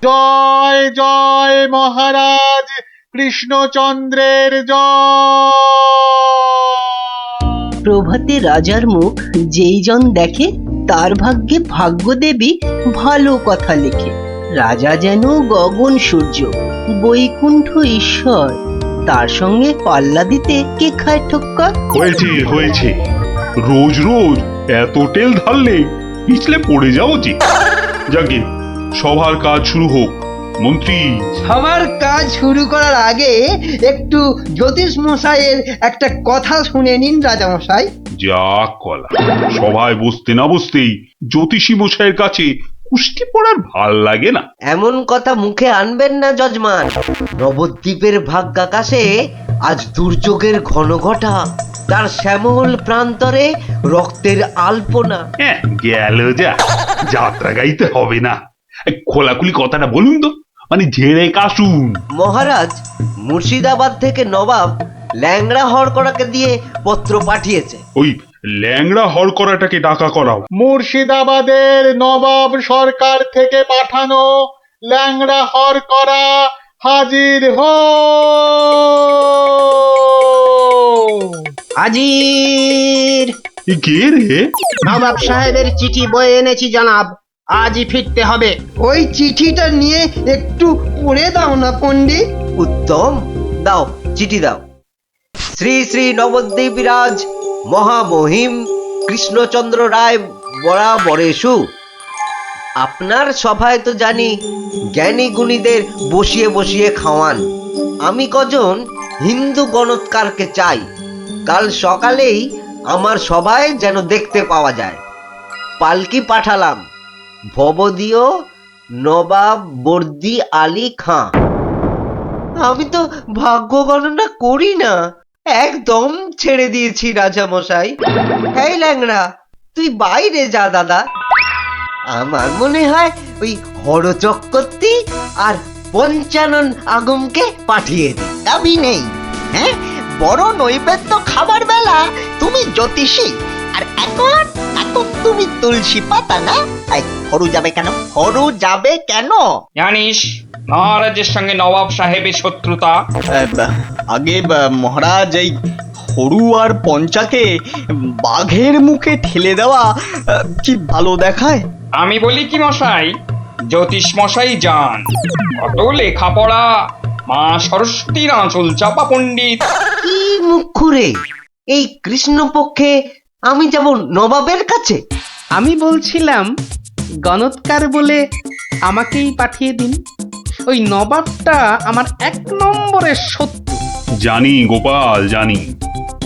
জয় জয় মহারাজ কৃষ্ণচন্দ্রের জয়। প্রভাতে রাজার মুখ যেই জন দেখে তার ভাগ্যে ভাগ্যদেবী ভালো কথা লেখে। রাজা যেন গগন সূর্য, বৈকুণ্ঠ ঈশ্বর, তার সঙ্গে পাল্লা দিতে কে খায় ঠক্কর? হয়েছে হয়েছে, রোজ রোজ এত তেল ঢাললে পিছলে পড়ে যাবো যে। যাকে সবার কাজ শুরু হোক। মন্ত্রী, সবার কাজ শুরু করার আগে একটু জ্যোতিষ মশাইয়ের একটা কথা শুনে নিন রাজা মশাই। যা কলা, সভায় বসতে না বসতেই জ্যোতিষী মশাইয়ের কাছে কুস্তি পড়ার ভাল লাগে না। এমন কথা মুখে আনবেন না যজমান। নবদ্বীপের ভাগ্যাকাশে আজ দুর্যোগের ঘন ঘটা, তার শ্যামল প্রান্তরে রক্তের আলপনা। হ্যাঁ, গেল যা, যাত্রা গাইতে হবে না। খোলাখুলি কথাটা বলুন তো, মানে ঝেড়ে কাশুন। মহারাজ, মুর্শিদাবাদ থেকে নবাব ল্যাংড়া হরকড়াকে দিয়ে পত্র পাঠিয়েছে। ওই ল্যাংড়া হরকরাটাকে ডাকা করাও। মুর্শিদাবাদের নবাব সরকার থেকে পাঠানো ল্যাংড়া হরকরা হাজির হো। হাজির। এ কে রে? নবাব সাহেবের চিঠি বয়ে এনেছি জনাব, আজই ফিরতে হবে। ওই চিঠিটা নিয়ে একটু পড়ে দাও না পণ্ডিত। উত্তম, দাও চিঠি দাও। শ্রী শ্রী নবদ্বীপ রাজ মহামহিম কৃষ্ণচন্দ্র রায় বরাবরেশু। আপনার সভায় তো জানি জ্ঞানী গুণীদের বসিয়ে বসিয়ে খাওয়ান। আমি কজন হিন্দু গণৎকারকে চাই, কাল সকালেই আমার সভায় যেন দেখতে পাওয়া যায়। পালকি পাঠালাম, ভবদীয় নবাব বর্দি আলী খাঁ। আমি তো ভাগ্য গণনা করি না, একদম ছেড়ে দিয়েছি রাজা মশাই। এই ল্যাংড়া, তুই বাইরে যা দাদা। আমার মনে হয় ওই হরচক্রবর্তী আর পঞ্চানন আগমকে পাঠিয়ে দে। দাবি নেই। হ্যাঁ, বড় নৈবেদ্য খাবার বেলা তুমি জ্যোতিষী, আর এখন এখন তুমি তুলসী পাতা না? হরু যাবে কেন? হরু যাবে কেন? জানিস মহারাজের সঙ্গে নবাব সাহেবের শত্রুতা। আগে মহারাজ, এই হরু আর পঞ্চাকে বাঘের মুখে ঠেলে দেওয়া কি ভালো দেখায়? আমি বলি কি মশাই, জ্যোতিষ মশাই যান। কত লেখাপড়া, মা সরস্বতীর আঁচল চাপা পণ্ডিত। কি মুখ খুঁড়ে এই কৃষ্ণপক্ষে আমি যাব নবাবের কাছে? আমি বলছিলাম গণৎকার বলে আমাকেই পাঠিয়ে দিন। ওই নবাবটা আমার 1 নম্বরের শত্রু। জানি গোপাল, জানি।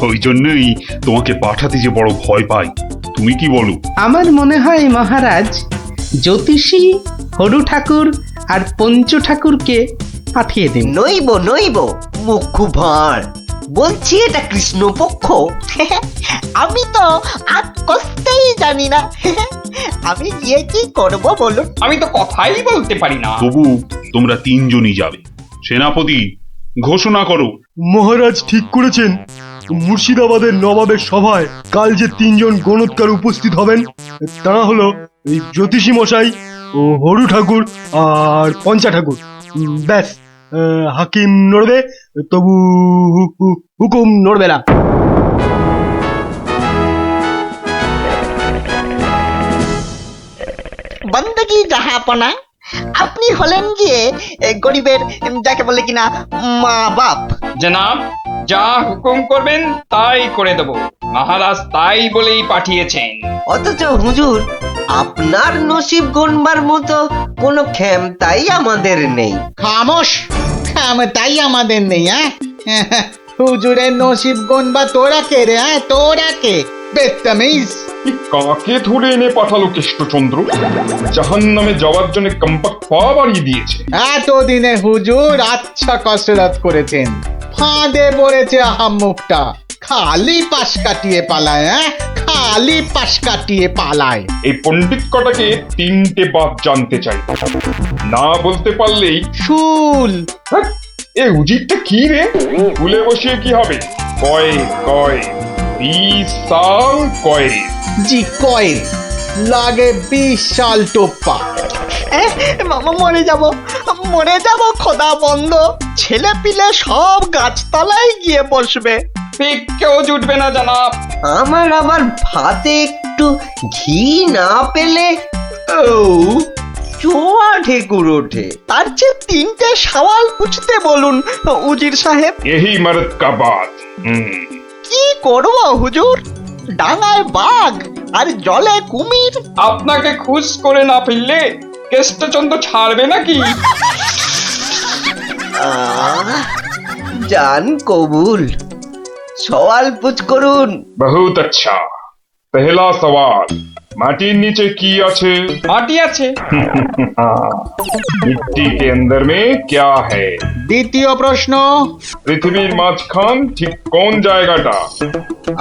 ওই জন্যই তোমাকে পাঠাতে যে বড় ভয় পাই। তুমি কি বলো? আমার মনে হয় মহারাজ, জ্যোতিষী হরু ঠাকুর আর পঞ্চু ঠাকুরকে পাঠিয়ে দিন। নইব নইব, মুখ ভাঁড়। বলছি এটা কৃষ্ণপক্ষ। আমি তো আজ কষতেই জানি না। আমি গিয়ে কি করব বলুন? আমি তো কথাই বলতে পারি না। তবু তোমরা 3 জনই যাবে। সেনাপতি, ঘোষণা করো। মহারাজ ঠিক করেছেন। মুর্শিদাবাদের নবাবের সভায় কাল যে 3 জন গণৎকার উপস্থিত হবেন, তারা হলো এই জ্যোতিষী মশাই ও হরু ঠাকুর আর পঞ্চা ঠাকুর। ব্যাস, হাকিম নড়বে, তবু হুকুম নড়বে না। বন্দগি জাহাপনা, আপনি হলেন গিয়ে গরিবের, যাকে বলে কিনা মা বাপ। জনাব, যা হুকুম করবেন তাই করে দেব। মহারাজ তাই বলেই পাঠিয়েছেন। অথচ হুজুর, আপনার নসিব গণবার মতো কোনো ক্ষমতাই আমাদের নেই। খামোশ, তাই আমাদের নেই। হুজুরের নসিব গনবা তোরা কে রে? তোরা কে? বেত্তামিজ। কাকে ধরে এনে পাঠালো কৃষ্ণচন্দ্র? জাহান্নামে যাওয়ার জন্য কম্পাক্ট পা বাড়িয়ে দিয়েছে। এতদিনে হুজুর আচ্ছা কসরত করেছেন, ফাঁদে পড়েছে আহাম্মুকটা। খালি পাশ কাটিয়ে পালায়, খালি পাশ কাটিয়ে পালায়। এই পণ্ডিত কটাকে 3টে বাপ জানতে চাই, না বলতে পারলেই শুল। এ উজিরটা কি রে? ভুলে বসিয়ে কি হবে? কয় কয় 20 সাল কয়। জি কয়েন। লাগে বিশাল টোপ্পা। মামা মরে যাব খোদা বন্ধ। ছেলে পিলে সব গাছতলায় গিয়ে বসবে। ঠিক কেউ জুটবে না জানাব। আমার আবার ভাতে একটু ঘি না পেলে চোয়া ঢেকুর ওঠে। তার চেয়ে 3টে সওয়াল পুছতে বলুন উজির সাহেব। यही मर्द का बात। কি করব হুজুর? ডাঙায় বাঘ আর জলে কুমির। আপনাকে খুশ করে না ফেললে কেষ্টচন্দ্র ছাড়বে নাকি? জান কবুল, সওয়াল পুছ করুন। बहुत अच्छा। पहला सवाल, माटिर नीचे की আছে? মাটি আছে। मिट्टी के अंदर में क्या है? দ্বিতীয় প্রশ্ন, পৃথিবীর মাঝখান ঠিক কোন জায়গাটা?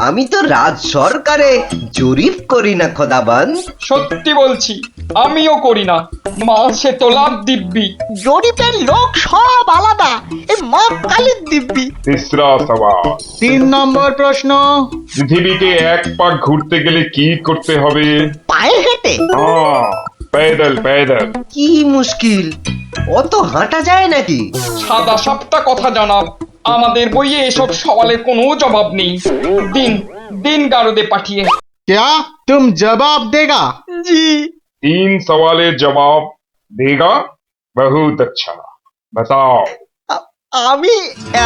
আমি তো রাজ সরকারে জরিপ করি না খোদাবান। সত্যি বলছি আমিও করি না। মাসে তোলার দিব্যি। জরিপের লোক সব আলাদা। এই মা কালীর দিব্যি। तीसरा सवाल, 3 নম্বর প্রশ্ন, পৃথিবীকে এক পাক ঘুরতে গেলে কি করতে হবে? পায়ে হেঁটে? হ্যাঁ, पैदल पैदल। কি মুশকিল, অত হাঁটা যায় নাকি? সাদা সাপটা কথা জানাব। আমাদের বইয়ে এসব সওয়ালের কোনো জবাব নেই। দিন দিন গারদে পাঠিয়ে। क्या तुम जवाब देगा? জি। 3 सवालेर जवाब देगा? बहुत अच्छा। बताओ। আমি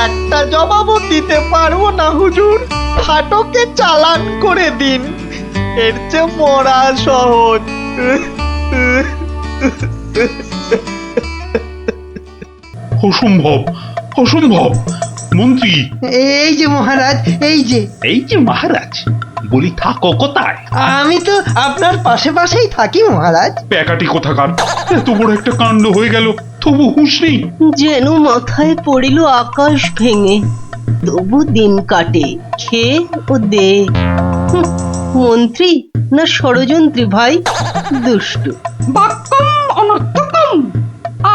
একটা জবাবও দিতে পারবো না হুজুর। ফাটকে চালান করে দিন। এর চেয়ে মরা সহজ। অসম্ভব অসম্ভব। মন্ত্রী, এই যে মহারাজ, এই যে এই যে মহারাজ, বলি থাকো কোথায়? আমি তো আপনার পাশে পাশেই থাকি মহারাজ। প্যাকাটি কোথাকার, এত বড় একটা কাণ্ড হয়ে গেল, তবু হুঁশ নেই। যেন মাথায় পড়িল আকাশ ভেঙে, তবু দিন কাটে খেয়ে ও দে। হুঁ, মন্ত্রী না ষড়যন্ত্রী ভাই, দুষ্টু। বাক্যম অনর্থকম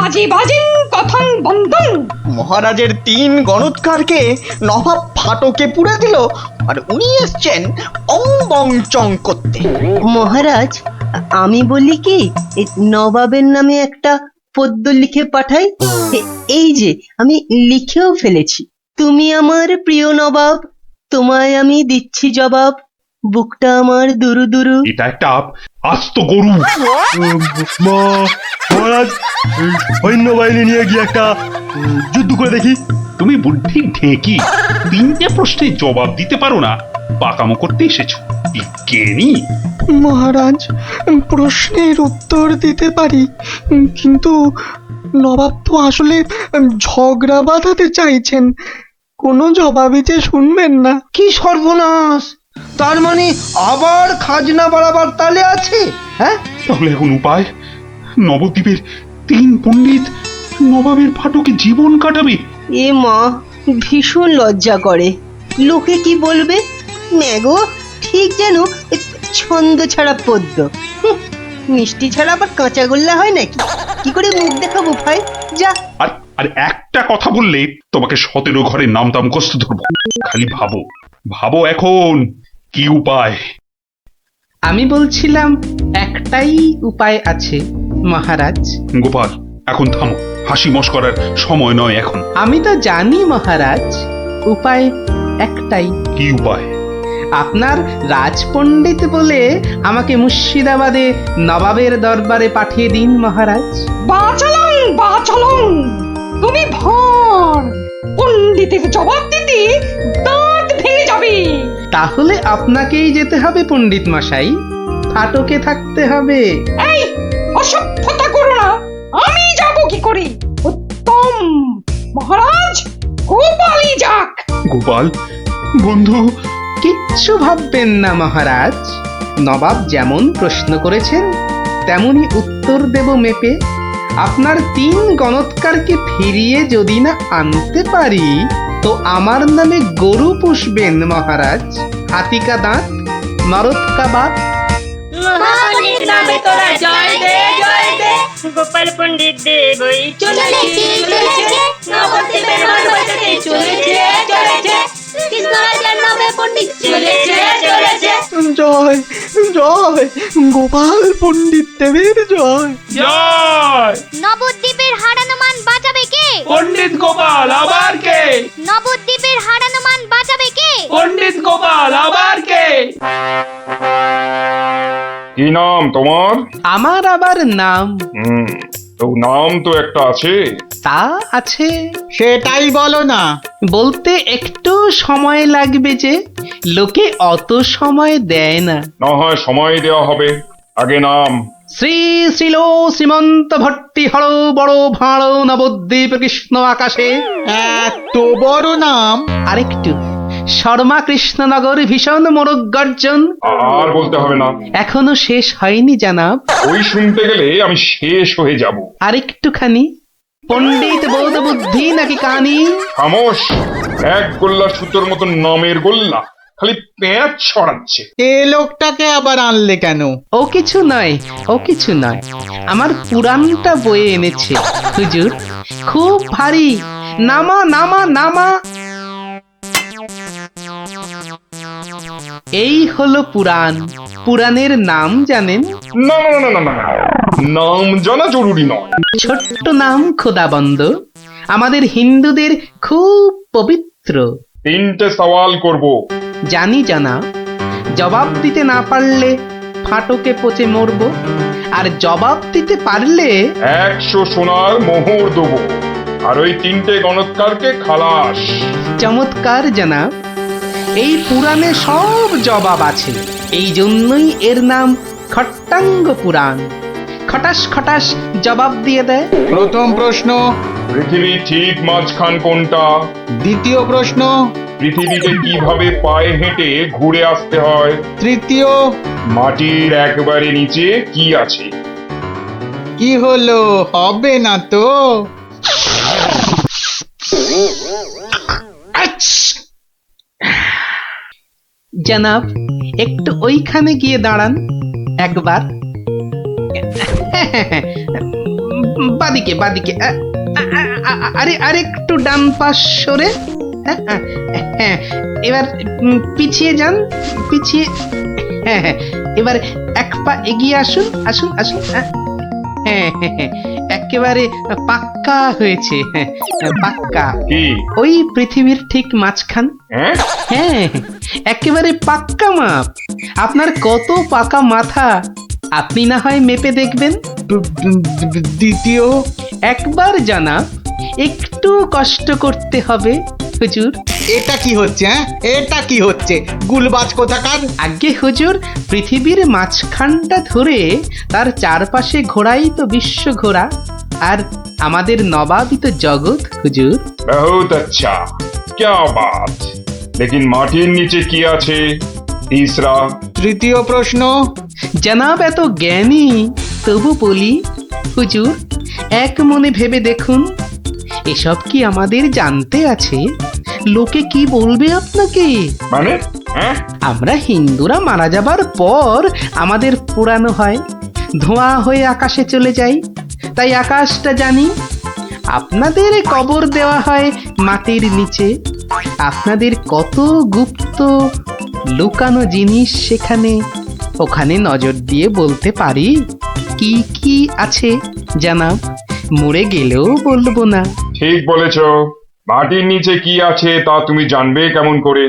আজীবাজিন কথং বন্ধন। মহারাজের 3 গণৎকারকে নবাব ফাটকে পুড়ে দিল, আর উনি এসছেন অং বং চং করতে। মহারাজ, আমি বলি কি, এই নবাবের নামে একটা পদ্য লিখে পাঠাই। এই যে আমি লিখেও ফেলেছি। তুমি আমার প্রিয় নবাব, তোমায় আমি দিচ্ছি জবাব, বুকটা আমার দুরু দুরু। এটা একটা আস্ত গরু। মহারাজ, সৈন্যবাহিনী নিয়ে গিয়ে একটা যুদ্ধ করে দেখি। তুমি বুদ্ধি ঢেকি 3টে প্রশ্নের জবাব দিতে পারো না, পাকামো করতে এসেছো। বিজ্ঞানী মহারাজ, প্রশ্নের উত্তর দিতে পারি, কিন্তু নবাব তো আসলে ঝগড়া বাঁধাতে চাইছেন। কোনো জবাবই যে শুনবেন না। কি সর্বনাশ! তার মানে আবার খাজনা বাড়াবার তালে আছে? হ্যাঁ, তাহলে এখন উপায়? নবদ্বীপের 3 পণ্ডিত নবাবের ফাটকে জীবন কাটাবে। এ মা, ভীষণ লজ্জা করে। লোকে কি বলবে? ম্যাগো, ঠিক যেন ছন্দ ছাড়া পদ্য। হুঁ, মিষ্টি ছাড়া আবার কাঁচা গোল্লা হয় নাকি? কি করে মুখ দেখাবো ভাই? যা। আর একটা কথা বললে তোমাকে 17 ঘরে নামতাম কষ্ট ধরবো। খালি ভাবো ভাবো এখন কি উপায়। আমি বলছিলাম একটাই উপায় আছে মহারাজ। গোপাল, এখন থামো, হাসি মশকরার সময় নয় এখন। আমি তো জানি মহারাজ, উপায় একটাই। কি উপায়? আপনার রাজপণ্ডিত বলে আমাকে মুর্শিদাবাদে নবাবের দরবারে পাঠিয়ে দিন মহারাজ। বাঁচালং বাঁচালং, তুমি ভর পণ্ডিতের জবাব দিতে দাঁত ভেঙে যাবে। তাহলে আপনাকেই যেতে হবে পণ্ডিত মশাই, ফাটকে থাকতে হবে। এই অসভ্যতা করো না, আমি যাব কি করে? উত্তম, মহারাজ গোপালই যাক। গোপাল বন্ধু, কিচ্ছু ভাববেন না মহারাজ, নবাব যেমন প্রশ্ন করেছেন তেমনি উত্তর দেব মেপে। আপনার 3 গণৎকারকে ফিরিয়ে যদি না আনতে পারি তো আমার নামে গরু পুষবেন মহারাজ, হাতিকা দাঁত, মরদকা বাপ। মহাপণ্ডিত নামে তোরা জয় দে জয় দে, গোপাল পণ্ডিত দেবই চলেছে চলেছে, নবদ্বীপের মান বাঁচাতে চলেছে চলেছে, কৃষ্ণরাজের নামে পণ্ডিত চলেছে চলেছে। জয় জয় জয়, গোপাল পণ্ডিত দেবের জয়। জয় নবদ্বীপের হারানো মান বাঁচাবে কে? পণ্ডিত গোপাল আবার কে? নবদ্বীপের হারানো মান বাঁচাবে কে? পণ্ডিত গোপাল আবার কে? কি নাম তোমার? আমার আবার নাম? তো নাম তো একটা আছে। তা আছে, সেটাই বলো না। বলতে একটু সময় লাগবে যে, লোকে অত সময় দেয় না। না হয় সময় দেওয়া হবে, আগে নাম। শ্রী শ্রীল শ্রীমন্ত ভট্টি হর বড় ভাঁড় নবদ্বীপ কৃষ্ণ আকাশে। এত বড় নাম? আরেকটু, শর্মা কৃষ্ণনগর ভীষণ মোরগ গর্জন। আর বলতে হবে না, এখনো শেষ হয়নি জানাব। ওই শুনতে গেলে আমি শেষ হয়ে যাব। আরেকটুখানি, পণ্ডিত বোধ বুদ্ধি নাকি কানি? খামোশ, এক গোল্লার সুতোর মতো নামের গোল্লা, খালি প্যাঁচ ছড়াচ্ছে। এ লোকটাকে আবার আনলে কেন? ও কিছু নয়, ও কিছু নয়, আমার পুরাণটা বয়ে এনেছে হুজুর, খুব ভারী। নামা নামা নামা। এই হলো পুরাণ। পুরাণের নাম জানেন? না না না না না, নাম জানা জরুরি নয়। ছোট্ট নাম খোদাবন্দ, আমাদের হিন্দুদের খুব পবিত্র। 3টে সওয়াল করব। জানি জানা, জবাব দিতে না পারলে ফাটকে পচে মরবো, আর জবাব দিতে পারলে 100 সোনার মোহর দেবো, আর ওই 3টে গণৎকারকে খালাস। চমৎকার জানা, এই পুরাণে সব জবাব আছে, এই জন্যই এর নাম খট্টাঙ্গ পুরাণ। খটাস খটাস জবাব দিয়ে দেয়। প্রথম প্রশ্ন, পৃথিবী ঠিক মাঝখান কোনটা? দ্বিতীয় প্রশ্ন, পৃথিবীকে কিভাবে পায়ে হেঁটে ঘুরে আসতে হয়? তৃতীয়, মাটির একবারে নিচে কি আছে? কি হলো, হবে না তো? জানাব, একটু ওইখানে গিয়ে দাঁড়ান একবার। বাদিকে বাদিকে, আরে আরেকটু ডান পাশ সরে। এবার পিছিয়ে যান, পিছিয়ে। এবার এক পা এগিয়ে আসুন, আসুন আসুন। একেবারে পাক্কা হয়েছে, পাক্কা। কি? ওই পৃথিবীর ঠিক মাঝখান। হ্যাঁ, একেবারে পাক্কা মাপ। আপনার কত পাকা মাথা, আপনি না হয় মেপে দেখবেন। দ্বিতীয়, একবার জানা, একটু কষ্ট করতে হবে হুজুর। এটা কি হচ্ছে? এটা কি হচ্ছে? গুলবাজ কোথাকার। আগে হুজুর, পৃথিবীর মাঝখানটা ধরে তার চারপাশে ঘোরাই তো বিশ্ব ঘোরা, আর আমাদের নবাবই তো জগৎ হুজুর। বহুত আচ্ছা, क्या बात। लेकिन মাটির নিচে কি আছে? তিসরা। তৃতীয় প্রশ্ন, জানাব এত জ্ঞানী, তবু বলি হুজুর, এক মনে ভেবে দেখুন, এসব কি আমাদের জানতে আছে? লোকে কি বলবে আপনাকে? মানে আমরা হিন্দুরা মারা যাবার পর আমাদের পোড়ানো হয়, ধোঁয়া হয়ে আকাশে চলে যাই, তাই আকাশটা জানি। আপনাদের কবর দেওয়া হয় মাটির নিচে, আপনাদের কত গুপ্ত লুকানো জিনিস সেখানে, ওখানে নজর দিয়ে বলতে পারি কি কি আছে জানাব, মরে গেলেও বলবো না। ঠিক বলেছো, মাটির নিচে কি আছে তা তুমি জানবে কেমন করে?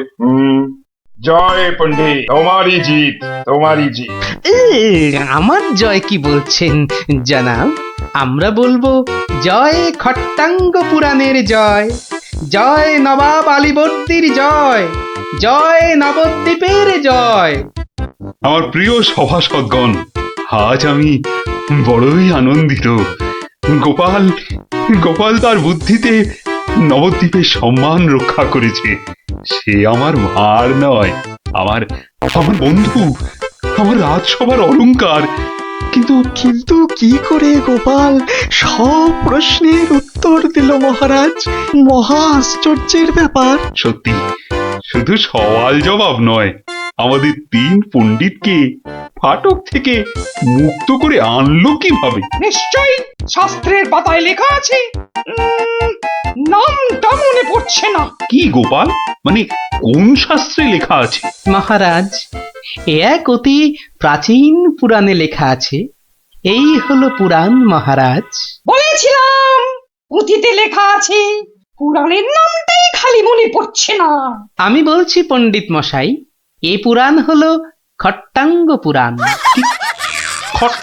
জয় পণ্ডিত, তোমারই জিত, তোমারই জিত। আমার জয় কি বলছেন জানাব? আমরা বলবো জয় খট্টাঙ্গ পুরাণের জয়, জয় নবাব আলীবর্দীর জয়, জয় নবদ্বীপের জয়। আমার প্রিয় সভাসদগণ, আজ আমি বড়ই আনন্দিত। গোপাল গোপাল তার বুদ্ধিতে নবদ্বীপের সম্মান রক্ষা করেছে। সে আমার ভার নয়, আমার আমার বন্ধু, আমার রাজসভার অলংকার। কিন্তু কিন্তু কি করে গোপাল সব প্রশ্নের উত্তর দিল মহারাজ? মহা আশ্চর্যের ব্যাপার। সত্যি, শুধু সওয়াল জবাব নয়, আমাদের 3 পণ্ডিতকে ফাটক থেকে মুক্ত করে আনলো কিভাবে? নিশ্চয়ই শাস্ত্রের পাতায় লেখা আছে, নামটা মনে পড়ছে না। কি গোপাল, মানে কোন শাস্ত্রে লেখা আছে? মহারাজ, এ এক অতি প্রাচীন পুরাণে লেখা আছে, এই হলো পুরাণ মহারাজ। বলেছিলাম পুঁথিতে লেখা আছে, পুরাণের নামটাই খালি মনে পড়ছে না। আমি বলছি পণ্ডিত মশাই, এই পুরাণ হলো খট্টাঙ্গ পুরাণ। খট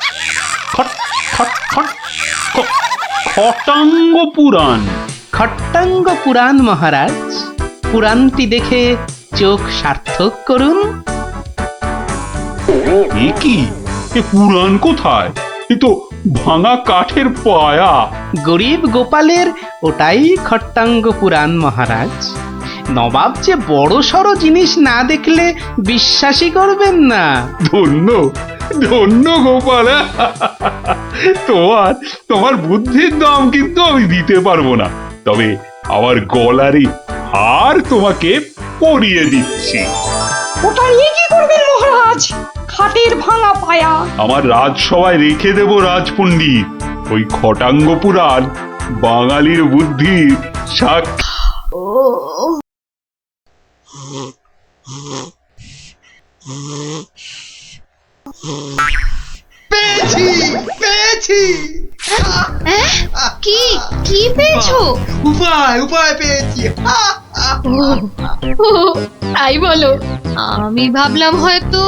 খট খট খট খ- খটাঙ্গ পুরাণ। খট্টাঙ্গ পুরাণ মহারাজ, পুরাণটি দেখে চোখ সার্থক করুন। এ কি? এ পুরাণ কোথায়? এ তো ভাঙা কাঠের পায়া। গরিব গোপালের ওটাই খট্টাঙ্গ পুরাণ মহারাজ। নবাব যে বড় সড়ো জিনিস না দেখলে বিশ্বাসই করবেন না। ধন্য ধন্য গোপাল। তোমার বুদ্ধির দাম কিন্তু আমি দিতে পারবো না, তবে আমার গলারই হার তোমাকে পরিয়ে দিচ্ছি। ওটা নিয়ে কি করবেন মহারাজ? খাটের ভাঙা পায়া। আমার রাজসভায় রেখে দেব রাজপণ্ডিত। ওই খটাঙ্গ পুরাণ বাঙালির বুদ্ধির সাক্ষী। পেয়েছি পেয়েছি কি কি পেয়েছো? উপায় পেয়েছি। ও, তাই বলো? আমি ভাবলাম হয়তো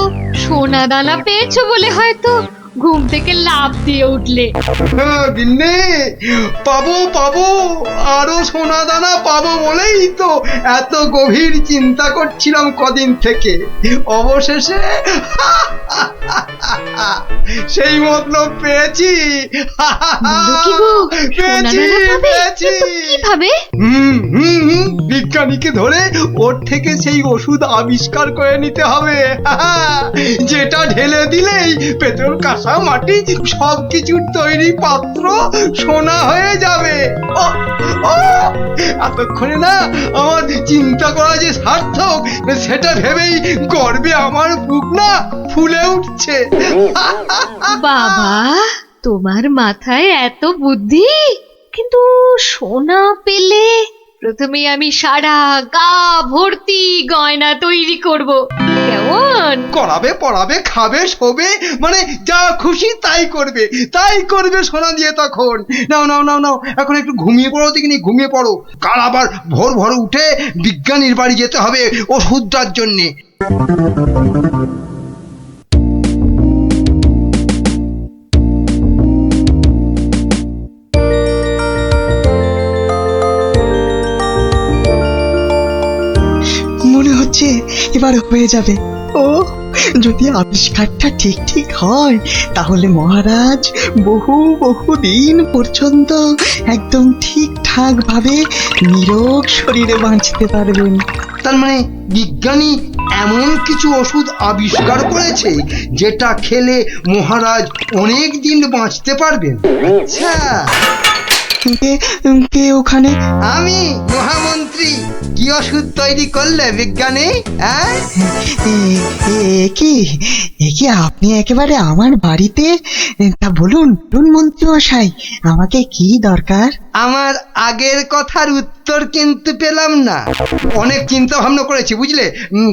সোনা দানা পেয়েছো বলে হয়তো ঘুম থেকে লাফ দিয়ে উঠলে। গিন্নি, পাবো আরো সোনা দানা পাবো বলেই তো এত গভীর চিন্তা করছিলাম কদিন থেকে। অবশেষে সেই মতলব পেয়েছি। বলো কি গো, সোনা পেয়েছি দানা পাবে? পেয়েছি। কিন্তু কিভাবে? বিজ্ঞানীকে ধরে ওর থেকে সেই ওষুধ আবিষ্কার করে নিতে হবে, যেটা ঢেলে দিলেই পেট্রোল কাঁসা মাটি সবকিছুর তৈরি পাত্র সোনা হয়ে যাবে। এতক্ষণে না আমার চিন্তা করা যে সার্থক, সেটা ভেবেই গর্বে আমার বুক না ফুলে উঠছে। বাবা, তোমার মাথায় এত বুদ্ধি! কিন্তু সোনা পেলে প্রথমে আমি সারা গা ভর্তি গয়না তৈরি করব, কেমন? করাবে, পড়াবে, খাবে, শোবে, মানে যা খুশি তাই করবে সোনা দিয়ে। তখন নাও এখন একটু ঘুমিয়ে পড়ো, দেখিনি ঘুমিয়ে পড়ো। কাল আবার ভোর উঠে বিজ্ঞানীর বাড়ি যেতে হবে ওষুধটার জন্যে। মনে হচ্ছে এবার হয়ে যাবে। ও, যদি আবিষ্কারটা ঠিক হয় তাহলে মহারাজ বহু দিন পর্যন্ত একদম ঠিকঠাক ভাবে নিরোগ শরীরে বাঁচতে পারবেন। তার মানে বিজ্ঞানী এমন কিছু ওষুধ আবিষ্কার করেছে যেটা খেলে মহারাজ অনেক দিন বাঁচতে পারবেন। আচ্ছা, কে ওখানে? আমি মহামন্ত্রী। কি ওষুধ তৈরি করলে বিজ্ঞানী? কি আপনি একেবারে আমার বাড়িতে? তা বলুন মন্ত্রী মশাই, আমাকে কি দরকার? আমার আগের কথার উত্তর কিন্তু পেলাম না। অনেক চিন্তা ভাবনা করেছি বুঝলে,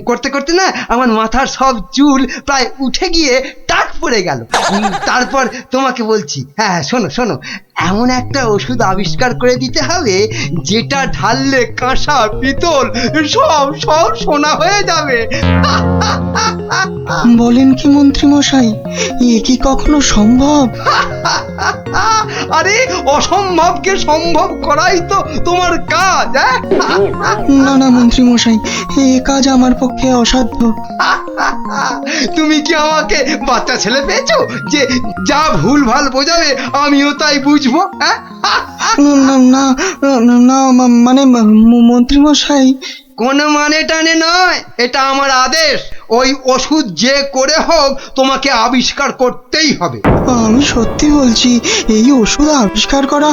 করতে না আমার মাথার সব চুল প্রায় উঠে গিয়ে টাক পড়ে গেল। তারপর তোমাকে বলছি, হ্যাঁ শোনো, এমন একটা ওষুধ আবিষ্কার করে দিতে হবে যেটা ঢাললে কাঁসা পিতল সব সোনা হয়ে যাবে। বলেন কি মন্ত্রী মশাই, এ কি কখনো সম্ভব? আরে অসম্ভবকে সম্ভব করাই তো তোমার কাজ। না মন্ত্রী মশাই, এ কাজ আমার পক্ষে অসাধ্য। তুমি কি আমাকে বাচ্চা ছেলে পেয়েছো যে যা ভুল ভাল বোঝাবে আমিও তাই বুঝবো? না মানে মন্ত্রী মশাই, কোনো মানে টানে নয়, এটা আমার আদেশ। ওই ওষুধ যে করে হোক তোমাকে আবিষ্কার করতেই হবে। আমি সত্যি বলছি, এই ওষুধ আবিষ্কার করা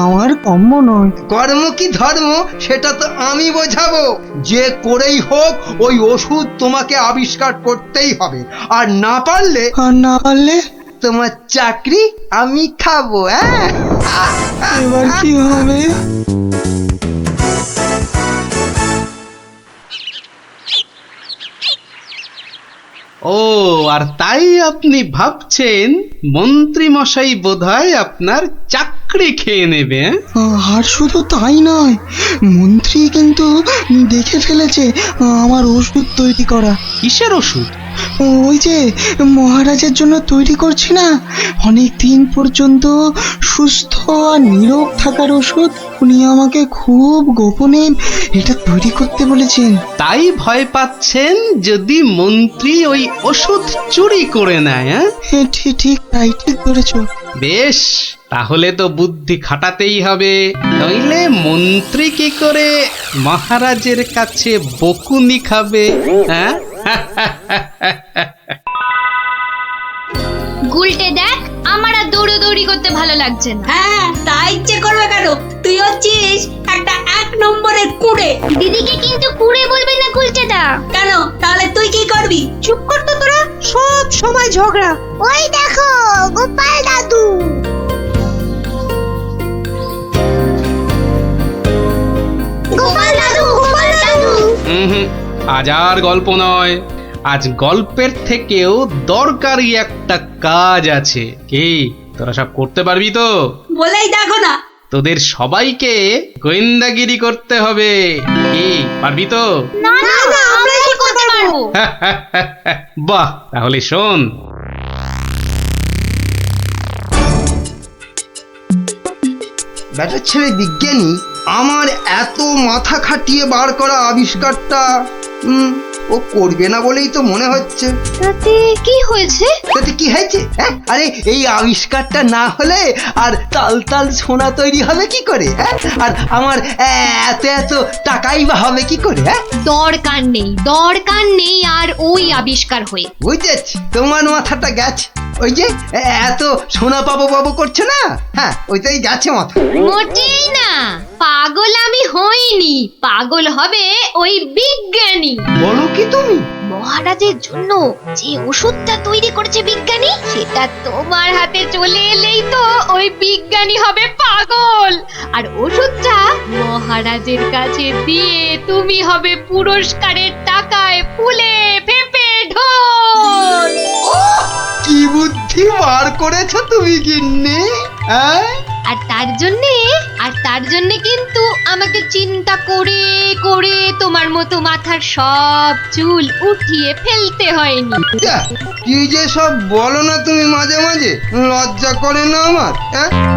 আমার কম্য নয়। কর্ম কি ধর্ম সেটা তো আমি বোঝাবো। যে করেই হোক ওই ওষুধ তোমাকে আবিষ্কার করতেই হবে, আর না পারলে তোমার চাকরি আমি খাবো। এবার কি হবে? ও আর তাই আপনি ভাবছেন মন্ত্রী মশাই বোধহয় আপনার চাকরি খেয়ে নেবে? আর শুধু তাই নয়, মন্ত্রী কিন্তু দেখে ফেলেছে আমার ওষুধ তৈরি করা। কিসের ওষুধ? ওই যে মহারাজের জন্য তৈরি করছি না, অনেক দিন পর্যন্ত সুস্থ আর নীরোগ থাকার ওষুধ। উনি আমাকে খুব গোপনে এটা তৈরি করতে বলেছেন। তাই ভয় পাচ্ছেন যদি মন্ত্রী ওই ওষুধ চুরি করে নেয়? ঠিক ঠিক তাই, ঠিক ধরেছ। বেশ, তাহলে তো বুদ্ধি খাটাতেই হবে, নইলে মন্ত্রী কি করে মহারাজের কাছে বকুনি খাবে? হ্যাঁ, গুলটে দেখ, আমার আর দৌড়াদৌড়ি করতে ভালো লাগছে না। হ্যাঁ, তাই ইচ্ছে করবে কেন? তুই হচ্ছিস একটা 1 নম্বরের কুড়ে। দিদিকে কিন্তু কুড়ে বলবি না গুলটেদা। কেন? তাহলে তুই কি করবি? চুপ কর তো তোরা, সব সময় ঝগড়া। ওই দেখো গোপাল দাদু। গোপাল দাদু, গোপাল দাদু। আজ আর গল্প নয়, আজ গল্পের থেকেও দরকারি একটা কাজ আছে। কি তোরা সব করতে পারবি তো? বলেই দেখো না। তোদের সবাইকে গোয়েন্দাগিরি করতে হবে। কি পারবি তো? না না, আমরা কি করতে পারবো? বাহ, তাহলে শোন। ব্যাটার ছেলে বিজ্ঞানী আমার এত মাথা খাটিয়ে বার করা আবিষ্কারটা ও করবে না বলেই তো মনে হচ্ছে। তাতে কি হয়েছে? তাতে কি হয়েছে? হ্যাঁ, আরে এই আবিষ্কারটা না হলে আর তাল তাল সোনা তৈরি হবে কি করে? হ্যাঁ, আর আমার এত এত টাকাই বা হবে কি করে? হ্যাঁ, দরকার নেই আর ওই আবিষ্কার হয়ে। বুঝেছি, তোমার মাথাটা গেছে। ওই যে এত সোনা পাবো পাবো করছে না, হ্যাঁ ওইটাই গেছে মাথা। মোটেই না, পাগল আমি হইনি, পাগল হবে ওই বিজ্ঞানী। বলো কি তুমি? মহারাজের জন্য যে ওষুধটা তৈরি করেছে বিজ্ঞানী, সেটা তোমার হাতে চলে এলেই তো ওই বিজ্ঞানী হবে পাগল, আর ওষুধটা মহারাজের কাছে দিয়ে তুমি হবে পুরস্কারের টাকায় ফুলে ফেপে ঢোল। কি বুদ্ধি বার করেছো তুমি গিন্নি! আর তার জন্যে কিন্তু আমাকে চিন্তা করে করে তোমার মতো মাথার সব চুল উঠিয়ে ফেলতে হয়নি। কি যে সব বলো না তুমি মাঝে মাঝে, লজ্জা করে না আমার?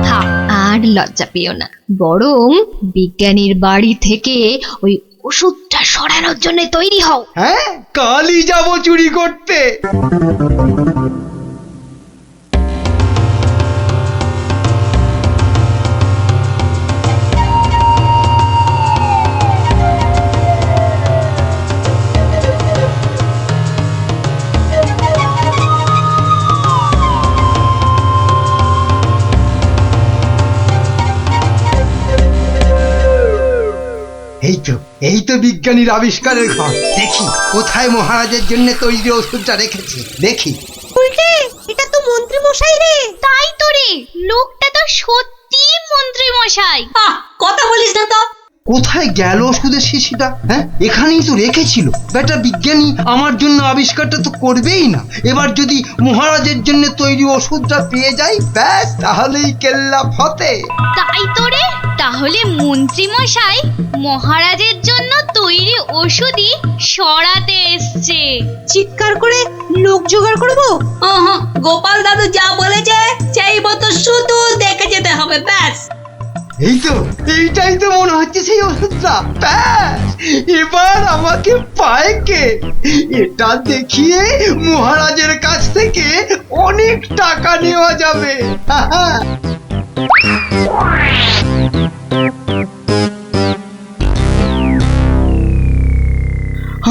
থাক, আর লজ্জা পেও না, বরং বিজ্ঞানীর বাড়ি থেকে ওই ওষুধটা সরানোর জন্য তৈরি হও। হ্যাঁ, কালই যাবো চুরি করতে। এই তো বিজ্ঞানীর আবিষ্কারের ঘর। দেখি কোথায় মহারাজের জন্য তৈরি ওষুধটা রেখেছি, দেখি। উল্টে, এটা তো মন্ত্রী মশাই রে। তাই তো রে, লোকটা তো সত্যি মন্ত্রী মশাই। কথা বলিস না তো। কোথায় গেল ওষুধের শিশিটা? হ্যাঁ, এখানেই তো রেখেছিল। বেটা বিজ্ঞানী আমার জন্য আবিষ্কারটা তো করবেই না। এবার যদি মহারাজের জন্য তৈরি ওষুধটা পেয়ে যাই, ব্যাস তাহলেই কেল্লা ফতে। তাই তো রে, তাহলে মন্ত্রী মশাই মহারাজের জন্য তৈরি ওষুধই সরাতে এসছে। চিৎকার করে লোক জোগাড় করবো? গোপাল দাদু যা বলেছে সেই মতো শুধু দেখে যেতে হবে, ব্যাস। এইটাই তো মনে হচ্ছে সেই ওষুধটা। ব্যাস, এবার আমাকে পায় কে? এটা দেখিয়ে মহারাজের কাছ থেকে অনেক টাকা নেওয়া যাবে।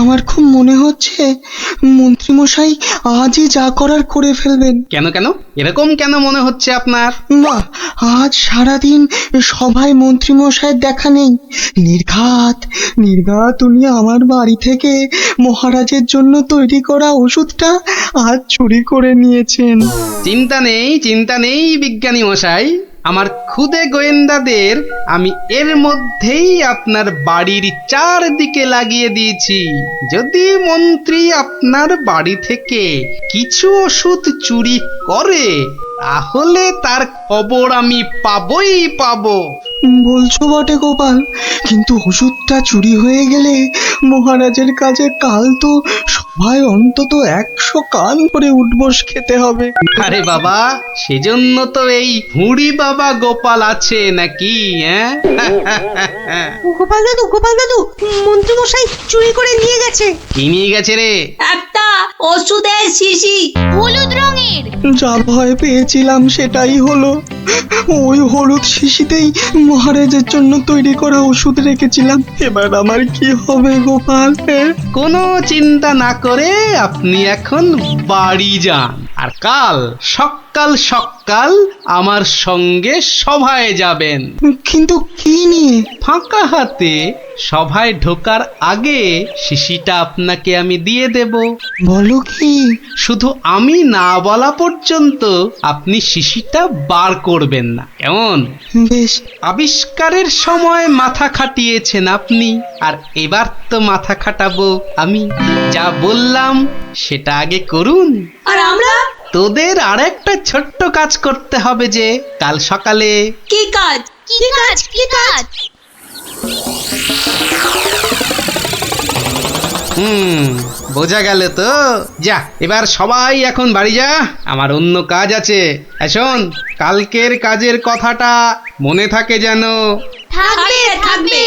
আমার খুব মনে হচ্ছে মন্ত্রীমশাই আজই যা করার করে ফেলবেন। কেন কেন এরকম কেন মনে হচ্ছে আপনার? মা, আজ সারাদিন সভায় মন্ত্রীমশাইয়ের দেখা নেই। নির্ঘাত উনি আমার বাড়ি থেকে মহারাজের জন্য তৈরি করা ওষুধটা আজ চুরি করে নিয়েছেন। চিন্তা নেই বিজ্ঞানী মশাই, আমার খুদে গোয়েন্দাদের আমি এর মধ্যেই আপনার বাড়ির চারদিকে লাগিয়ে দিয়েছি। যদি মন্ত্রী আপনার বাড়ি থেকে কিছু ওষুধ চুরি করে তাহলে তার খবর আমি পাবই পাবো। বলছো বটে গোপাল, কিন্তু ওষুধটা চুরি হয়ে গেলে মহারাজের কাছে কাল তো সবাই অন্তত 100 কান করে উঠবস খেতে হবে। আরে বাবা, সেজন্য তো এই হুড়ি বাবা গোপাল আছে নাকি? গোপাল দাদু মন্ত্রী মশাই চুরি করে নিয়ে গেছে। কি নিয়ে গেছে রে? একটা ওষুধের শিশি। হলুদ রঙের। যা ভয় পেয়েছিলাম সেটাই হলো। ওই হলুদ শিশিতেই মহারাজের জন্য তৈরি করা ওষুধ রেখেছিলাম। এবার আমার কি হবে গোপাল? কোনো চিন্তা না করে আপনি এখন বাড়ি যান, আর কাল সকাল সকাল আমার সঙ্গে সভায় যাবেন। কিন্তু কি নিয়ে? ফাঁকা হাতে সভায় ঢোকার আগে শিশিটা আপনাকে আমি দিয়ে দেব। বলো কি? শুধু আমি না বলা পর্যন্ত আপনি শিশিটা বার করবেন না, কেমন? বেশ। আবিষ্কারের সময় মাথা খাটিয়েছেন আপনি, আর এবার তো মাথা খাটাবো আমি। যা বললাম সেটা আগে করুন। আর আমরা? তোদের আরেকটা ছোট্ট কাজ করতে হবে যে কাল সকালে। কি কাজ? কি কাজ? কি কাজ? বোঝা গেল তো? যা, এবার সবাই এখন বাড়ি যা, আমার অন্য কাজ আছে। শোন, কালকের কাজের কথাটা মনে থাকে যেন। থাকবে থাকবে।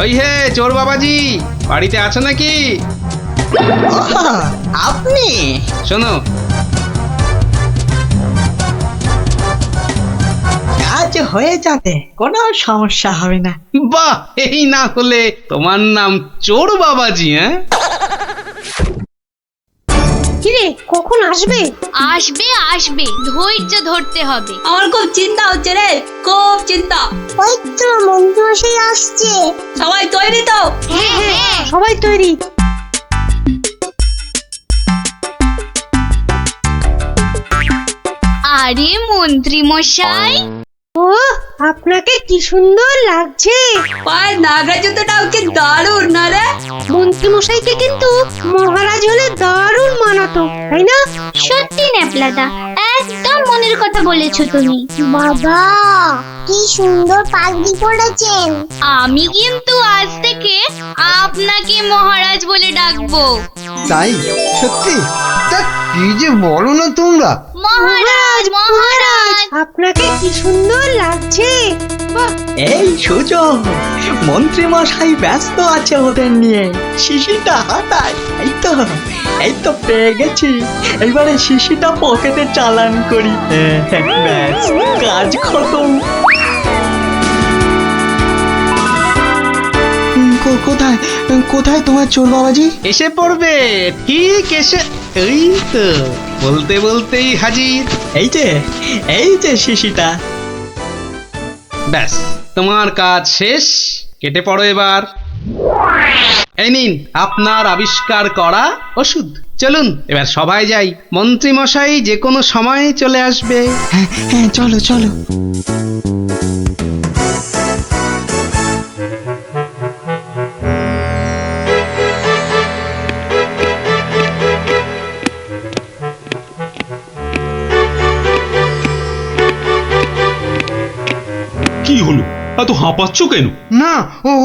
ওই হে চোর বাবাজি, বাড়িতে আছো নাকি? আপনি? শোনো, কাজ হয়ে যাবে, কোনো সমস্যা হবে না। বাহ, এই না হলে তোমার নাম চোর বাবাজি? কিরে, কখন আসবে? আসবে আসবে, ধৈর্য ধরতে হবে। আমার খুব চিন্তা হচ্ছে রে, খুব চিন্তা। ওই তো মন্ত্রী মশাই আসছে। সবাই তৈরি তো? হ্যাঁ হ্যাঁ, সবাই তৈরি। আরে মন্ত্রী মশাই, ও, আপনাকে কি সুন্দর লাগছে। পায়ের নাগরা জুতোটাও কি দারুণ না রে? মন্ত্রী মশাইকে কিন্তু মহারাজ হলে দারুণ মানাতো, তাই না? সত্যি ন্যাপলাদা, একদম মনের কথা বলেছো তুমি। বাবা, কি সুন্দর পাগড়ি পরেছেন। আমি কিন্তু আজ থেকে আপনাকে মহারাজ বলে ডাকবো। তাই? সত্যি? তা কি যে বলো না তোমরা। মহারাজ মহারাজ, আপনাকে কি সুন্দর লাগছে। এই সুযোগ, মন্ত্রী মশাই ব্যস্ত আছে ওদের নিয়ে, শিশিটা হাতায়। এই তো পেয়ে গেছি। এবারে শিশিটা পকেটে চালান করি। ব্যাস, কাজ খতম। কোথায় কোথায় তোমার চোর বাবাজি? এসে পড়বে, ঠিক এসে। এই তো বলতে বলতেই হাজির। এই যে শিশিটা। ব্যাস, তোমার কাজ শেষ, কেটে পড়ো এবার। এই নিন আপনার আবিষ্কার করা ওষুধ। চলুন এবার সবাই যাই, মন্ত্রী মশাই যে কোনো সময় চলে আসবে। হ্যাঁ, চলো চলো। কি হলো, এত হাঁপাচ্ছ কেন? না,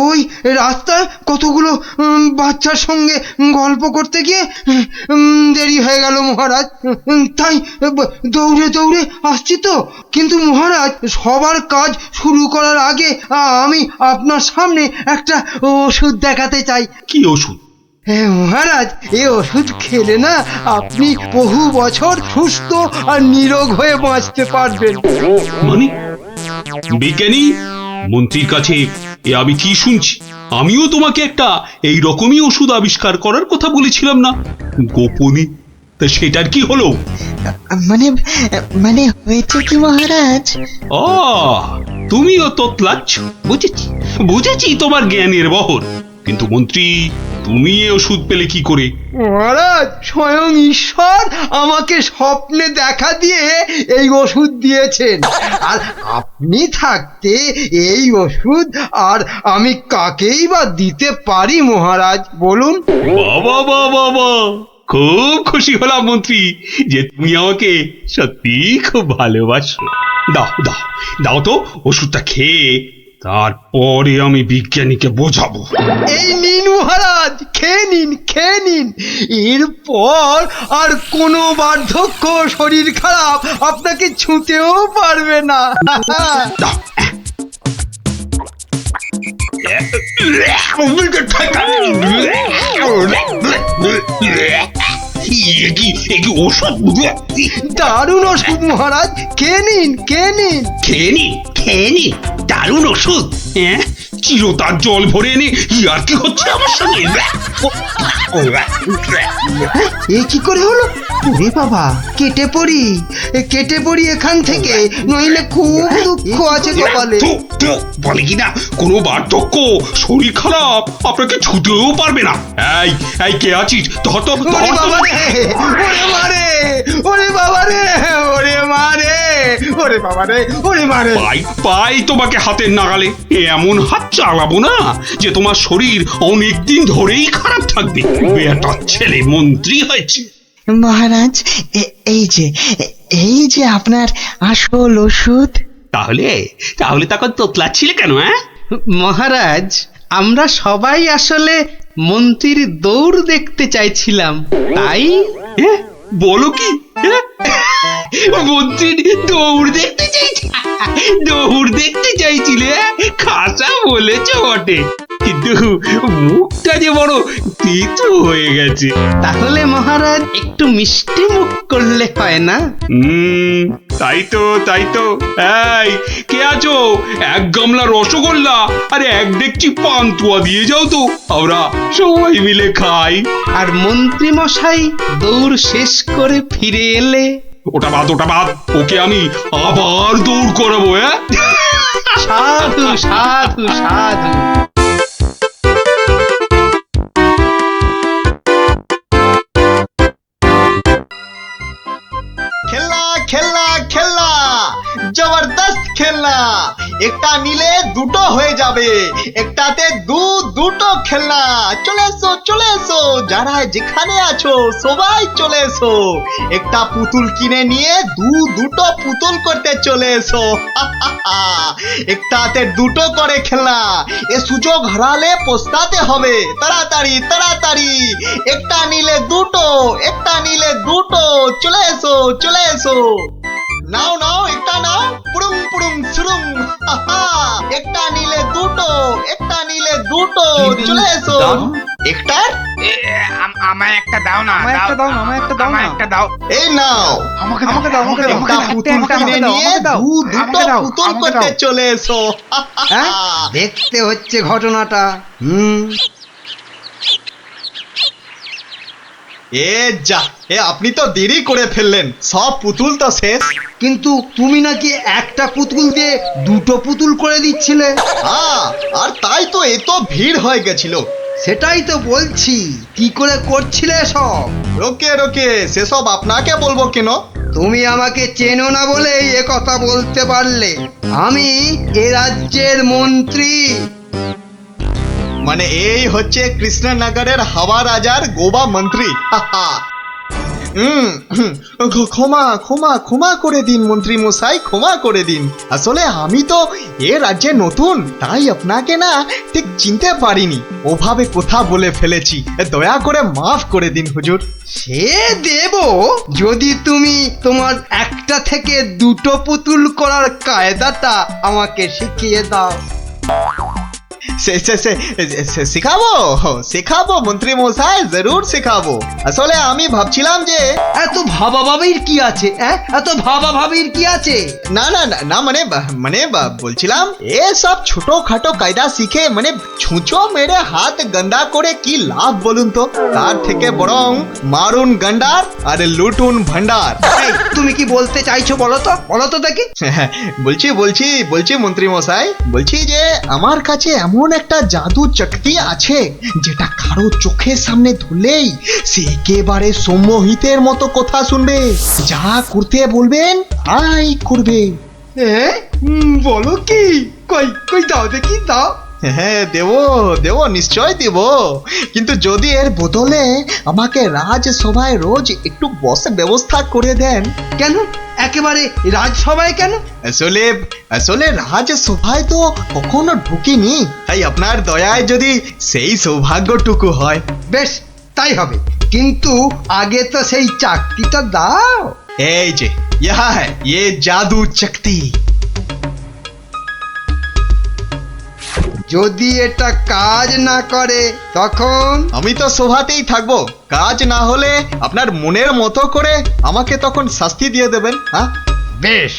ওই রাস্তায় কতগুলো বাচ্চার সঙ্গে গল্প করতে গিয়ে দেরি হয়ে গেল মহারাজ। তাই দৌড়ে দৌড়ে আসছি তো। কিন্তু মহারাজ, সবার কাজ শুরু করার আগে আমি আপনার সামনে একটা ওষুধ দেখাতে চাই। কি ওষুধ? হ্যাঁ মহারাজ, এই ওষুধ খেলে না আপনি বহু বছর সুস্থ আর নিরোগ হয়ে বাঁচতে পারবেন। মানে বিজ্ঞানী, মন্ত্রীর কাছে এ আমি কি শুনছি? আমিও তোমাকে একটা এই রকমই ওষুধ আবিষ্কার করার কথা বলেছিলাম না? গোপনে তা সেটার কি হলো? মানে মানে হয়েছে কি মহারাজ, ও, তুমিও তোতলাচ্ছ, বুঝেছি বুঝেছি তোমার জ্ঞানের বহর। কিন্তু মন্ত্রী, তুমি এ ওষুধ পেলে কি করে? মহারাজ, স্বয়ং ঈশ্বর আমাকে স্বপ্নে দেখা দিয়ে এই ওষুধ দিয়েছেন। আর আপনি থাকতে এই ওষুধ আর আমি কাকেই বা দিতে পারি মহারাজ, বলুন? বাবা বাবা বাবা, খুব খুশি হলাম মন্ত্রী যে তুমি আমাকে সত্যি খুব ভালোবাসো। দাও দাও দাও তো ওষুধটা খেয়ে, তারপরে আমি বিজ্ঞানীকে বোঝাবো। এই নিন মহারাজ, খেয়ে নিন খেয়ে নিন। এরপর আর কোনো বার্ধক্য শরীর খারাপ আপনাকে ছুঁতেও পারবে না। দাও। দারুণ ওষুধ মহারাজ, খেয়ে নিন খেয়ে নিন। খেয়ে নি দারুণ ওষুধ। হ্যাঁ, চিরতার জল ভরে এনে আর কি হচ্ছে আমার সঙ্গে? এ কি করে হলো? ওরে বাবা, কেটে পড়ি এখান থেকে, নইলে খুব দুঃখ আছে কপালে। বলে কিনা কোনো বার্ধক্য শরীর খারাপ আপনাকে ছুতেও পারবে না। এই এই কে আছিস? ধর তো, ওরে বাবা রে, ওরে মারে, ওরে বাবা রে, ওরে মারে, ওরে বাবা রে, ওরে মারে। পাই তোমাকে হাতের নাগালে। এমন হাত চালাবো না যে তোমার শরীর অনেক দিন ধরেই খারাপ থাকবে। বেটা ছেলে মন্ত্রী হয়েছে। মহারাজ এই যে আপনার আসল ওষুধ। তাহলে তখন তোতলাচ্ছিলে কেন? হ্যাঁ মহারাজ, আমরা সবাই আসলে মন্ত্রীর দৌড় দেখতে চাইছিলাম, তাই। বলো কি? মন্ত্রীর দৌড় দেখতে চাইছিলে? খাসা বলেছ বটে, কিন্তু মুখটা যে বড় তিতো হয়ে গেছে। তাহলে মহারাজ একটু মিষ্টি মুখ করলে হয় না? তাই তো। এই কে আছো? এক গামলা রসগোল্লা আর এক ডেকচি পান্তুয়া দিয়ে যাও তো, আমরা সবাই মিলে খাই। আর মন্ত্রী মশাই দৌড় শেষ করে ফিরে এলে? ওটা বাদ, ওকে আমি আবার দৌড় করাবো। হ্যাঁ, সাধু সাধু সাধু। খেলনা খেলনা খেলনা, জবরদস্ত খেলনা। একটা নিলে দুটো হয়ে যাবে, একটাতে দুটো খেলনা। চলে এসো, যারা যেখানে আছো সবাই চলে এসো। একটা পুতুল কিনে নিয়ে দুটো পুতুল করতে চলে এসো। একটাতে দুটো করে খেলনা, এ সুযোগ হারালে পস্তাতে হবে। তাড়াতাড়ি, একটা নিলে দুটো, চলে এসো। নাও, একটা নাও, পুরুম সুরুম। একটা নিলে দুটো, চলে এসো। একটা আমায় একটা দাও না, একটা দাও। এই নাও, আমাকে দাও। একটা পুতুল কিনে নিয়ে দুটো পুতুল করতে চলে এসো। দেখতে হচ্ছে ঘটনাটা। আপনি তো দেরি করে ফেললেন, সব পুতুল তো শেষ। কিন্তু তুমি নাকি একটা পুতুল দিয়ে দুটো পুতুল করে দিচ্ছিলে। আর তাই তো এত ভিড় হয়ে গেছিল। সেটাই তো বলছি, কি করে করছিলে সব? রোকে, সেসব আপনাকে বলবো কেন? তুমি আমাকে চেনো না বলেই এ কথা বলতে পারলে। আমি এ রাজ্যের মন্ত্রী। মানে এই হচ্ছে কৃষ্ণনগরের হাওয়া রাজার গোবা মন্ত্রী। ক্ষমা করে দিন মন্ত্রী মশাই, ক্ষমা করে দিন। আসলে আমি তো এ রাজ্যে নতুন, তাই আপনাকে না ঠিক চিনতে পারিনি, ওভাবে কথা বলে ফেলেছি, দয়া করে মাফ করে দিন হুজুর। সে দেব, যদি তুমি তোমার একটা থেকে দুটো পুতুল করার কায়দাটা আমাকে শিখিয়ে দাও। শেখাবো শেখাবো মন্ত্রী মশাই, জরুর শেখাবো। আসলে আমি ভাবছিলাম যে এত ভাবা ভাবির কি আছে? এত ভাবা ভাবির কি আছে? না না না না, মানে বলছিলাম এসব ছোটখাটো কায়দা শিখে মানে ছুঁচো মেরে হাত গন্ডা করে কি লাভ বলুন তো? তার থেকে বরং মারুন গন্ডার আর লুটুন ভান্ডার। তুমি কি বলতে চাইছো বলো তো দেখি। বলছি মন্ত্রী মশাই, বলছি যে আমার কাছে এমন একটা জাদু শক্তি আছে যেটা কারো চোখের সামনে ধরলেই সে একেবারে সম্মোহিতের মতো কথা শুনবে, যা করতে বলবেন তাই করবে। বলো কি? কই দাও দেখি, দাও। হ্যাঁ দেবো নিশ্চয় দেব, কিন্তু যদি এর বদলে আমাকে রাজসভায় রোজ একটু বসে ব্যবস্থা করে দেন। কেন একেবারে রাজসভায় কেন? আসলে রাজসভায় তো কখনো ঢুকিনি, তাই আপনার দয়ায় যদি সেই সৌভাগ্যটুকু হয়। বেশ, তাই হবে, কিন্তু আগে তো সেই চাকরিটা দাও। এই যে ইয়ে জাদু শক্তি। যদি এটা কাজ না করে তখন? আমি তো সভাতেই থাকবো, কাজ না হলে আপনার মনের মতো করে আমাকে তখন শাস্তি দিয়ে দেবেন। হ্যাঁ বেশ।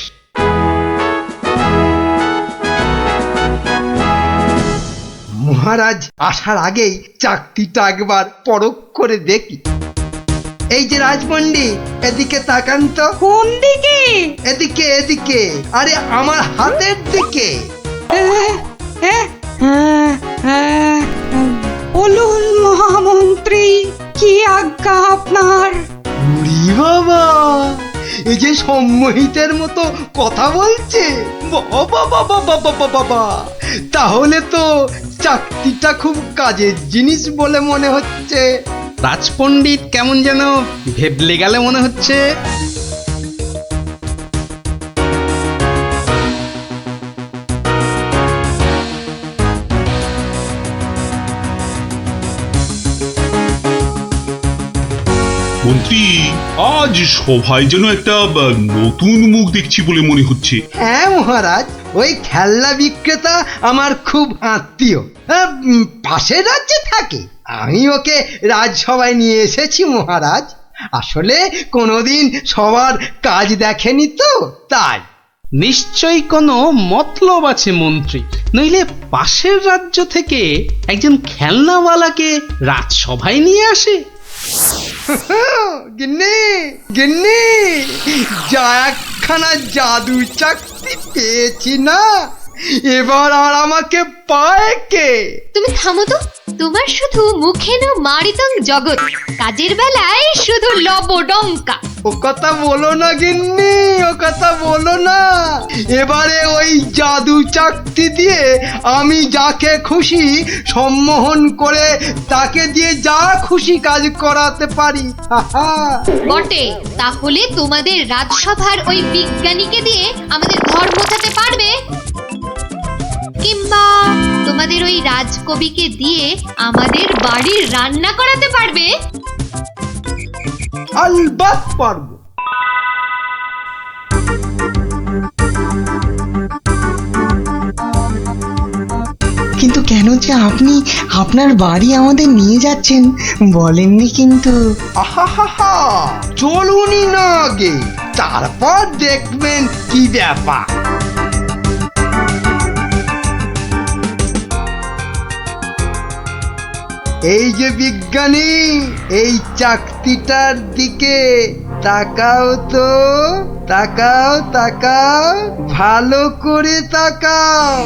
মহারাজ আসার আগেই চাকরিটা একবার পরখ করে দেখি। এই যে রাজপণ্ডিত, এদিকে তাকান তো। কোন দিকে? এদিকে, আরে আমার হাতের দিকে। বলুন মহামন্ত্রী, কি আজ্ঞা আপনার? বাবা, এই যে সম্মোহিতের মতো কথা বলছে, বাবা, তাহলে তো চাকরিটা খুব কাজের জিনিস বলে মনে হচ্ছে। রাজপণ্ডিত কেমন যেন ভেবলে গেলে মনে হচ্ছে। মন্ত্রী, আজ সভায় যেন একটা নতুন মুখ দেখছি বলে মনে হচ্ছে। হ্যাঁ মহারাজ, ওই খেলনা বিক্রেতা আমার খুব আত্মীয়, পাশের রাজ্যে থাকে। আমি ওকে রাজসভায় নিয়ে এসেছি মহারাজ। আসলে কোনোদিন সবার কাজ দেখেনি তো, তাই। নিশ্চয়ই কোনো মতলব আছে মন্ত্রী, নইলে পাশের রাজ্য থেকে একজন খেলনাওয়ালাকে রাজসভায় নিয়ে আসে। গিন্নি, যা একখানা জাদু চাকরি পেয়েছি না, এবার আর আমাকে পায় কে? তুমি থামো তো, তোমার শুধু মুখে না মারিতং জগৎ, কাজের বেলায় শুধু লবডঙ্কা। ও কথা বলো না গিন্নি, ও কথা বলো না। এবারে ওই জাদু চাকতি দিয়ে আমি যাকে খুশি সম্মোহন করে তাকে দিয়ে যা খুশি কাজ করাতে পারি। বটে, তাহলে তোমাদের রাজসভার ওই বিজ্ঞানীকে দিয়ে আমাদের ঘর মোছাতে পারবে? কিংবা তোমাদের ওই রাজকবিকে দিয়ে আমাদের বাড়ির রান্না করাতে পারবে? আলবাত পারবো। কিন্তু কেন যে আপনি আপনার বাড়ি আমাদের নিয়ে যাচ্ছেন বলেননি কিন্তু। আহা, চলুনি না আগে, তারপর দেখবেন কি ব্যাপার। এই যে বিজ্ঞানী, এই চাকতিটার দিকে তাকাও তো, তাকাও, ভালো করে তাকাও।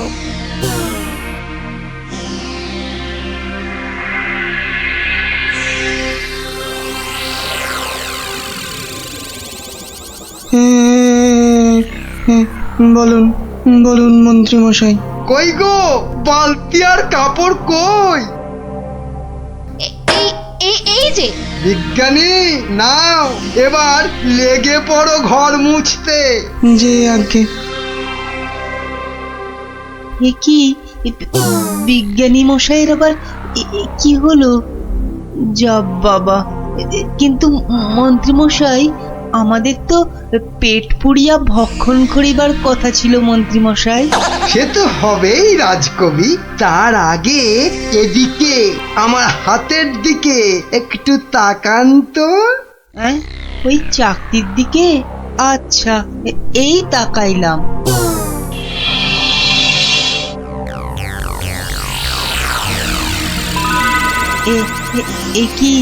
বলুন মন্ত্রী মশাই। কই গো, বালতি আর কাপড় কই? এই যে বিজ্ঞানী, নাও এবার লেগে পড়ো ঘর মুছতে। যে আগে কি বিজ্ঞানী মশাইয়ের আবার কি হলো? যা বাবা, কিন্তু মন্ত্রী মশাই আমাদের তো পেট পুড়িয়া ভক্ষণ করিবার কথা ছিল মন্ত্রী মশাই। সে তো হবেই রাজকবি, তার আগে এদিকে আমার হাতের দিকে একটু তাকান তো। ওই চাকতির দিকে? আচ্ছা, এই তাকাইলাম। এ কি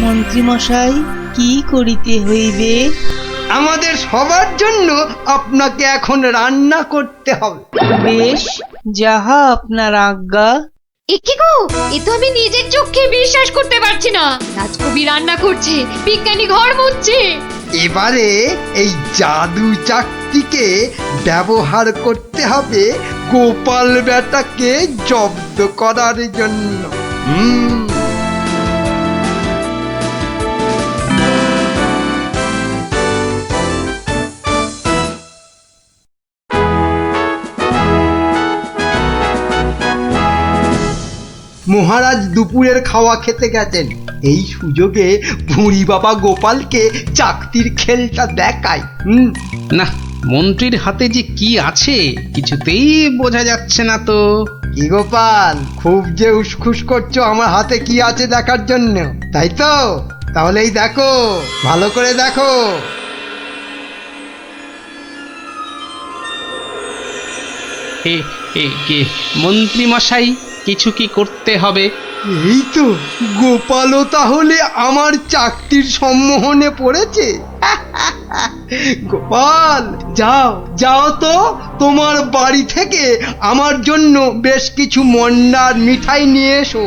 মন্ত্রী মশাই, কি করিতে হইবে? আমাদের সবার জন্য আপনাকে এখন রান্না করতে হবে। বেশ, যাহা আপনার আজ্ঞা। একি গো, এ তো আমি নিজের চোখে বিশ্বাস করতে পারছি না। রাজকবি রান্না করছে, বিজ্ঞানী ঘর মুছছে। এবারে এই জাদু চাকতিকে ব্যবহার করতে হবে গোপাল বেটাকে জব্দ করার জন্য। মহারাজ দুপুরের খাওয়া খেতে গেছেন, এই সুযোগে ভুঁড়ি বাবা গোপালকে চাকতির খেলটা দেখায়। না, মন্ত্রীর হাতে যে কি আছে কিছুতেই বোঝা যাচ্ছে না তো। কি গোপাল, খুব যে উসখুস করছো আমার হাতে কি আছে দেখার জন্য, তাই তো? তাহলেই দেখো, ভালো করে দেখো। মন্ত্রী মশাই, কিছু কি করতে হবে? এই তো, গোপালও তাহলে আমার চাকতির সম্মোহনে পড়েছে। গোপাল, যাও যাও তো, তোমার বাড়ি থেকে আমার জন্য বেশ কিছু মন্ডার মিঠাই নিয়ে এসো।